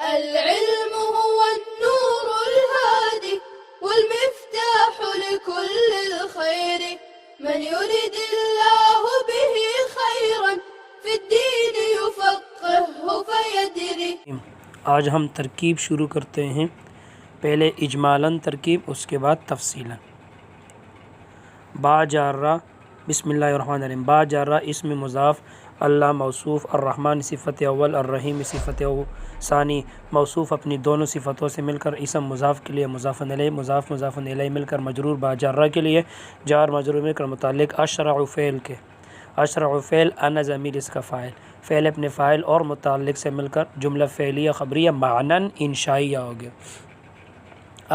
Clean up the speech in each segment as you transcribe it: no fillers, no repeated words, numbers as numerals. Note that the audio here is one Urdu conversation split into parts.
العلم هو النور الهادي والمفتاح لكل الخير، من يرد الله به خيرا في الدين يفقهه فيدري۔ آج ہم ترکیب شروع کرتے ہیں، پہلے اجمالاً ترکیب، اس کے بعد تفصیلاً۔ با جارہ، بسم اللہ الرحمن الرحیم۔ با جارہ اسم مضاف، اللہ موصوف، الرحمن صفت اول، الرحیم صفت ثانی۔ موصوف اپنی دونوں صفتوں سے مل کر اسم مضاف کے لیے مضاف الیہ، مضاف مضاف الیہ مل کر مجرور با جارہ کے لیے جار مجرور مل کر متعلق اشرع فعل کے۔ اشرع فعل انا ضمیر اس کا فاعل، فعل اپنے فاعل اور متعلق سے مل کر جملہ فعلیہ خبریہ معنن انشائیہ ہو گیا۔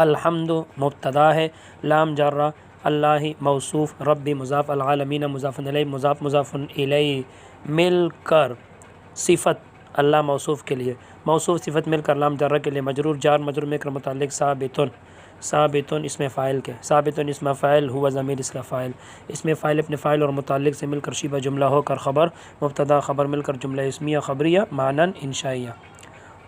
الحمد مبتدا ہے، لام جارہ، اللہ موصوف، رب مضاف، العالمین مضاف الیہ، مضاف مضاف الیہ مل کر صفت اللہ موصوف کے لیے، موصوف صفت مل کر لام جارہ کے لیے مجرور، جار مجرور مل کر متعلق ثابتن، ثابتن اسم فاعل کے، ثابتن اسم فاعل، ہوا ضمیر اس کا فاعل، اسم فاعل اپنے فاعل اور متعلق سے مل کر شبہ جملہ ہو کر خبر، مبتدا خبر مل کر جملہ اسمیہ خبریہ معنن انشائیہ۔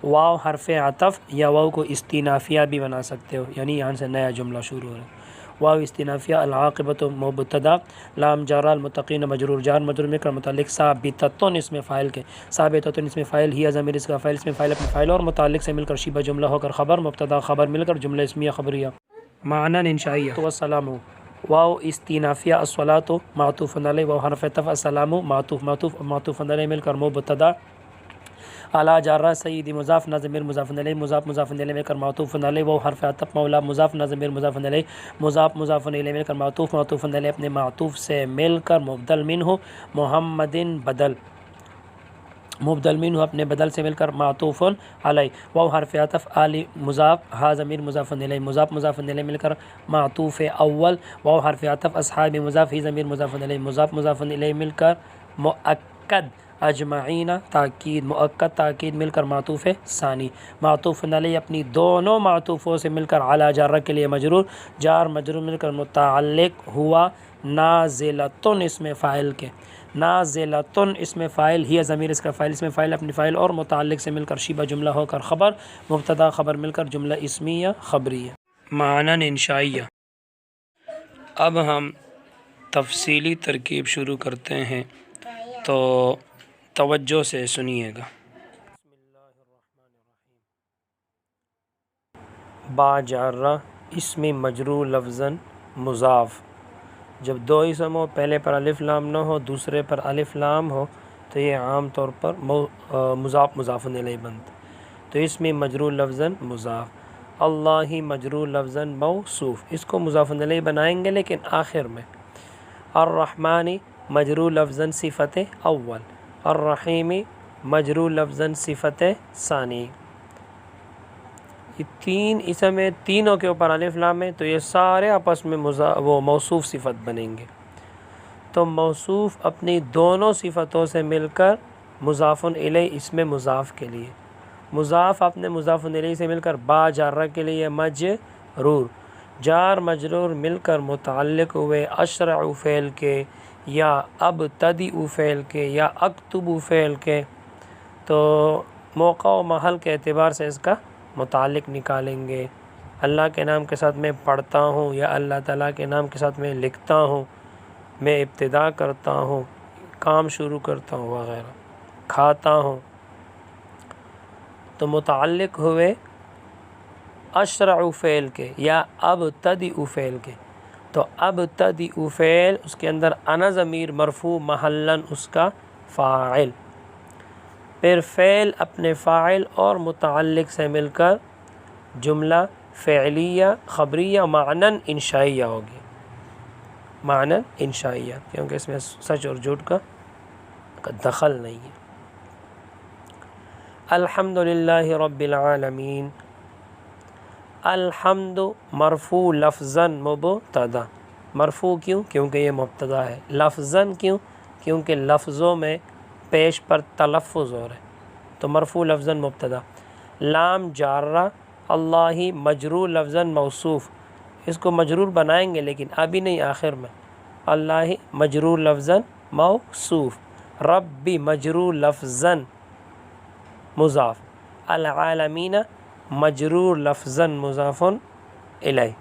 واو حرف عطف یا واو کو استینافیہ بھی بنا سکتے ہو، یعنی یہاں سے نیا جملہ شروع ہو رہا ہے۔ واو استینافیہ، العاقبۃ مبتدا، لام جارہ، المتقین مجرور، جار مجرور مل کر متعلق ثابتۃ اسم فاعل کے، ثابتۃ اسم فاعل، ہی ضمیر اس کا فاعل، اسم فاعل اپنے فاعل اور متعلق سے مل کر شبہ جملہ ہو کر خبر، مبتدا خبر مل کر جملہ اسمیہ خبریہ معنن انشائیہ۔ والسلام، واو استینافیہ، الصلاۃ معطوف علیہ، واو حرف عطف، السلام معطوف علیہ مل کر مبتدا، اعلیٰ جارہ، سیدی مضاف، ضمیر مضاف الیہ، مضاف الیہ مل کر معطوف علیہ، واو حرف عطف، مولا مضاف، ضمیر مضاف الیہ، مضاف الیہ مل کر معطوف علیہ اپنے معطوف سے مل کر مبدل منہ، محمد بدل، مبدل منہ اپنے بدل سے مل کر معطوف علیہ، واو حرف عطف، آل مضاف، ہا ضمیر مضاف الیہ، مضاف الیہ مل کر معطوف اول، واو حرف عطف، اصحاب مضاف، ہی ضمیر مضاف الیہ، مضاف الیہ مل کر مؤکد، اجمعین تاکید، مؤکد تاکید مل کر معطوف ثانی، معطوف علیہ اپنی دونوں معطوفوں سے مل کر اعلیٰ جارہ کے لیے مجرور، جار مجرور مل کر متعلق ہوا نازلۃ اسم فاعل کے، نازلۃ اسم فاعل، ہی ضمیر اس کا فاعل، اسم فاعل اپنے فاعل اور متعلق سے مل کر شبہ جملہ ہو کر خبر، مبتدا خبر مل کر جملہ اسمیہ خبریہ معنن انشائیہ۔ اب ہم تفصیلی ترکیب شروع کرتے ہیں، تو توجہ سے سنیے گا۔ با جارہ اسم مجرور لفظاً مضاف، جب دو اسم ہو، پہلے پر الف لام نہ ہو، دوسرے پر الف لام ہو، تو یہ عام طور پر مضاف مضاف الیہ بنتا، تو اسم مجرور لفظاً مضاف، اللہ مجرور لفظاً موصوف، اس کو مضاف الیہ بنائیں گے لیکن آخر میں۔ الرحمن مجرور لفظاً صفت اول، الرحیم مجرور لفظاً صفت ثانی، یہ تین اسم ہیں، تینوں کے اوپر الف لام ہے، تو یہ سارے آپس میں وہ موصوف صفت بنیں گے، تو موصوف اپنی دونوں صفتوں سے مل کر مضاف الیہ اسم مضاف کے لیے، مضاف اپنے مضاف الیہ سے مل کر با جارہ کے لیے مجرور، جار مجرور مل کر متعلق ہوئے اشرع فعل کے یا ابتدئ فعل کے یا اکتب فعل کے، تو موقع و محل کے اعتبار سے اس کا متعلق نکالیں گے۔ اللہ کے نام کے ساتھ میں پڑھتا ہوں یا اللہ تعالیٰ کے نام کے ساتھ میں لکھتا ہوں، میں ابتدا کرتا ہوں، کام شروع کرتا ہوں وغیرہ، کھاتا ہوں، تو متعلق ہوئے اشرع فعل کے یا ابتدئ فعل کے، تو ابتدئ فعل اس کے اندر انا ضمیر مرفوع محلاً اس کا فاعل، پھر فعل اپنے فاعل اور متعلق سے مل کر جملہ فعلیہ خبریہ معنن انشائیہ ہوگی، معنن انشائیہ، کیونکہ اس میں سچ اور جھوٹ کا دخل نہیں ہے۔ الحمدللہ رب العالمین، الحمد مرفوع لفظاً مبتدا، مرفوع کیوں؟ کیونکہ یہ مبتدا ہے، لفظاً کیوں؟ کیونکہ لفظوں میں پیش پر تلفظ ہو رہا ہے، تو مرفوع لفظاً مبتدا، لام جارہ، اللہ مجرور لفظاً موصوف، اس کو مجرور بنائیں گے لیکن ابھی نہیں، آخر میں، اللہ مجرور لفظاً موصوف، ربی مجرور لفظاً مضاف، العالمین مجرور لفظاً مضاف الیہ،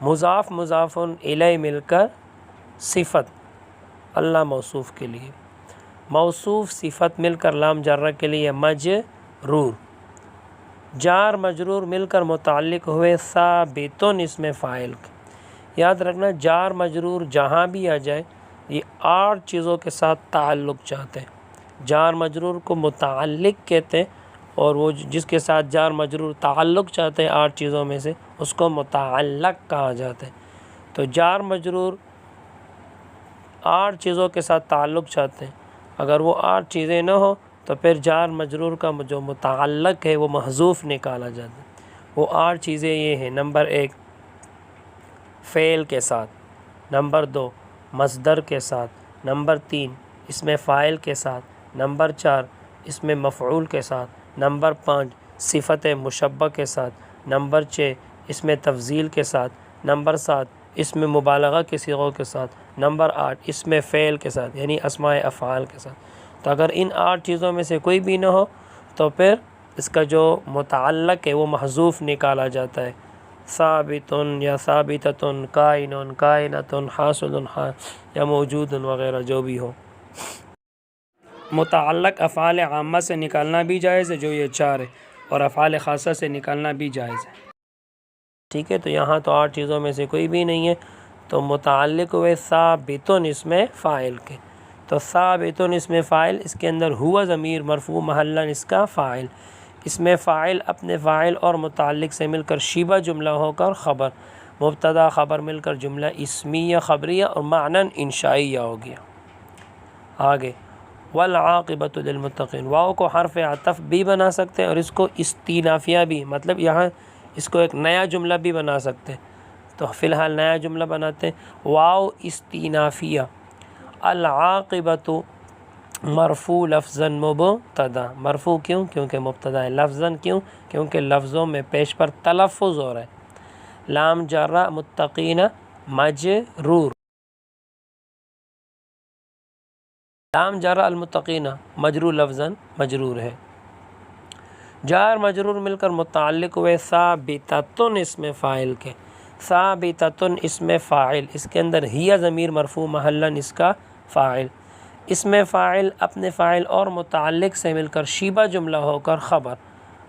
مضاف مضاف الیہ مل کر صفت اللہ موصوف کے لیے، موصوف صفت مل کر لام جارہ کے لیے مجرور، جار مجرور مل کر متعلق ہوئے ثابتن اسم فاعل کے۔ یاد رکھنا جار مجرور جہاں بھی آ جائے یہ 8 چیزوں کے ساتھ تعلق چاہتے ہیں۔ جار مجرور کو متعلق کہتے ہیں، اور وہ جس کے ساتھ جار مجرور تعلق چاہتے ہیں 8 چیزوں میں سے اس کو متعلق کہا جاتا ہے۔ تو جار مجرور 8 چیزوں کے ساتھ تعلق چاہتے ہیں، اگر وہ 8 چیزیں نہ ہوں تو پھر جار مجرور کا جو متعلق ہے وہ محذوف نکالا جاتا ہے۔ وہ 8 چیزیں یہ ہیں: نمبر 1 فعل کے ساتھ، نمبر 2 مصدر کے ساتھ، نمبر 3 اسم فاعل کے ساتھ، نمبر 4 اسم مفعول کے ساتھ، نمبر 5 صفت مشبہ کے ساتھ، نمبر 6 اسم تفضیل کے ساتھ، نمبر 7 اسم مبالغہ کے صیغوں کے ساتھ، نمبر 8 اسم فعل کے ساتھ یعنی اسماء افعال کے ساتھ۔ تو اگر ان 8 چیزوں میں سے کوئی بھی نہ ہو تو پھر اس کا جو متعلق ہے وہ محذوف نکالا جاتا ہے، ثابتن یا ثابتتن، کائنن کائنتن، حاصل یا موجود وغیرہ جو بھی ہو۔ متعلق افعال عامہ سے نکالنا بھی جائز ہے جو یہ 4 ہے، اور افعال خاصہ سے نکالنا بھی جائز ہے، ٹھیک ہے۔ تو یہاں تو 8 چیزوں میں سے کوئی بھی نہیں ہے، تو متعلق ہوئے ثابتن اسم فاعل کے، تو ثابتن اسم فاعل، اس کے اندر ہوا ضمیر مرفوع محلاً اس کا فاعل، اسم فاعل اپنے فاعل اور متعلق سے مل کر شیبہ جملہ ہو کر خبر، مبتدا خبر مل کر جملہ اسمیہ خبریہ اور معنی انشائیہ ہو گیا۔ آگے والعاقبۃ للمتقین، واو کو حرف عطف بھی بنا سکتے ہیں اور اس کو استینافیہ بھی، مطلب یہاں اس کو ایک نیا جملہ بھی بنا سکتے ہیں، تو فی الحال نیا جملہ بناتے ہیں۔ واو استینافیہ، العاقبۃ مرفوع لفظاً مبتدا، مرفوع کیوں؟ کیونکہ مبتدا ہے، لفظاً کیوں؟ کیونکہ لفظوں میں پیش پر تلفظ ہو رہا ہے، لام جارہ متقین مجرور، لام جارہ المتقین مجرور لفظاً مجرور ہے، جار مجرور مل کر متعلق ہوئے ثابتتن اسم فاعل کے، ثابتتن اسم فاعل، اس کے اندر ہی ضمیر مرفوع محلاً اس کا فاعل، اسم فاعل اپنے فاعل اور متعلق سے مل کر شیبہ جملہ ہو کر خبر،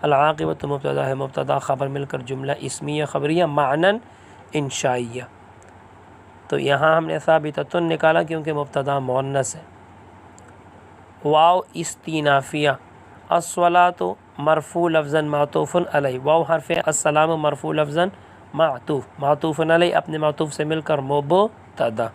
العاقبۃ مبتدا ہے، مبتدا خبر مل کر جملہ اسمیہ خبریہ معنی انشائیہ۔ تو یہاں ہم نے ثابتتن نکالا کیونکہ مبتدا مؤنث ہے۔ واو استینافیہ، الصلاۃ مرفوع لفظاً معطوف علیہ، واو حرف السلام مرفوع لفظاً معطوف علیہ اپنے معطوف سے مل کر مبتدا۔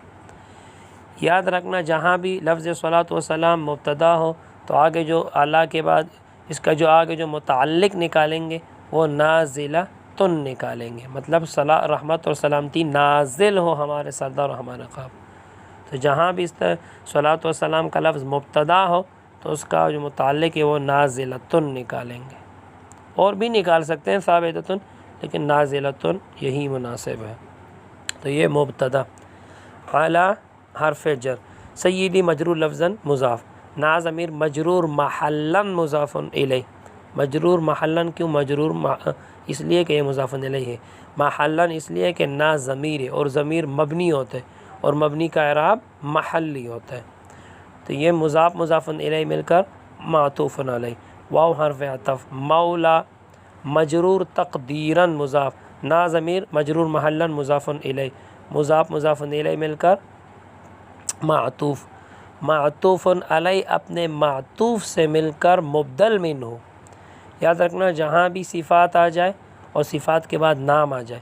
یاد رکھنا جہاں بھی لفظ صلاۃ و سلام مبتدا ہو تو آگے جو اللہ کے بعد اس کا جو آگے جو متعلق نکالیں گے وہ نازلہ تن نکالیں گے، مطلب رحمت اور سلامتی نازل ہو ہمارے سردار اور ہمارے خواب۔ تو جہاں بھی اس طرح صلاۃ و سلام کا لفظ مبتدا ہو تو اس کا جو متعلق ہے وہ نازلتن نکالیں گے، اور بھی نکال سکتے ہیں ثابتتن، لیکن نازلتن یہی مناسب ہے۔ تو یہ مبتدا، اعلیٰ حرف جر، سیدی مجرور لفظاً مضاف، نا ضمیر مجرور محلاً مضاف الیہ، مجرور محلاً کیوں؟ مجرور اس لیے کہ یہ مضاف الیہ ہے، محلاً اس لیے کہ نا ضمیر ہے اور ضمیر مبنی ہوتے ہیں اور مبنی کا اعراب محلی ہوتا ہے، تو یہ مضاف مضاف الیہ مل کر معطوف علیہ، واو حرف عطف، مولا مجرور تقدیراً مضاف، نا ضمیر مجرور محلاً مضاف الیہ، مضاف مضاف الیہ مل کر معطوف، معطوف علیہ اپنے معطوف سے مل کر مبدل منہ۔ یاد رکھنا جہاں بھی صفات آ جائے اور صفات کے بعد نام آ جائے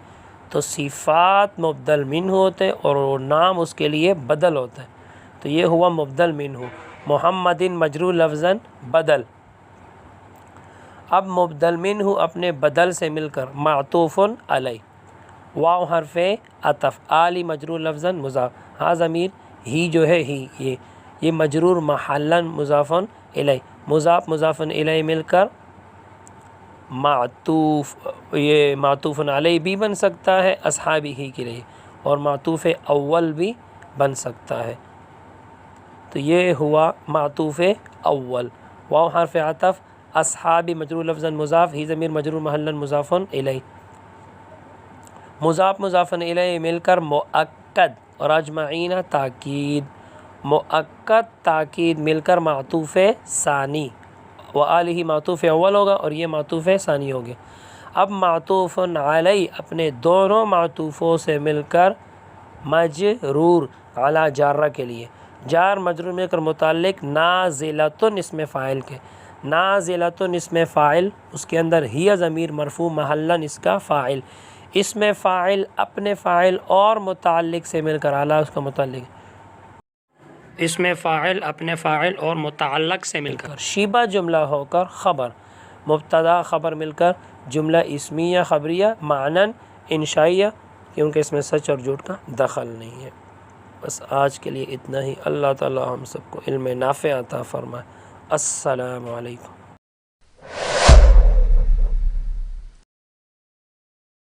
تو صفات مبدل منہ ہوتے اور وہ نام اس کے لیے بدل ہوتا ہے، تو یہ ہوا مبدل منہ، محمد مجرور لفظاً بدل، اب مبدل منہ اپنے بدل سے مل کر معطوف علیہ، واو حرف عطف، آلی مجرور لفظاً مضاف، ہاں ضمیر ہی جو ہے ہی یہ مجرور محلاً مضاف الیہ، مضاف مضاف الیہ مل کر معطوف، یہ معطوف علیہ بھی بن سکتا ہے اصحابی ہی کے لیے، اور معطوف اول بھی بن سکتا ہے، تو یہ ہوا معطوف اول، واو حرف عطف، اصحابی مجرور لفظاً مضاف، ہی ضمیر مجرور محلاً مضاف الیہ، مضاف مضاف الیہ مل کر مؤکد اور اجمعین تاکید، مؤکد تاکید مل کر معطوف ثانی، وآلہ معطوف اول ہوگا اور یہ معطوف ثانی ہوگا۔ اب معطوف علی اپنے دونوں معطوفوں سے مل کر مجرور علی جارہ کے لیے، جار مجرور مل کر متعلق نازلۃ اسم فاعل کے، نازلۃ اسم فاعل، اس کے اندر ہی ضمیر مرفوع محلاً اس کا فاعل، اسم فاعل اپنے فاعل اور متعلق سے مل کر اعلیٰ اس کا متعلق، اسم فاعل اپنے فاعل اور متعلق سے مل کر شیبہ جملہ ہو کر خبر، مبتدا خبر مل کر جملہ اسمیہ خبریہ معنن انشائیہ، کیونکہ اس میں سچ اور جھوٹ کا دخل نہیں ہے۔ بس آج کے لیے اتنا ہی۔ اللہ تعالی ہم سب کو علم نافع عطا فرمائے۔ السلام علیکم۔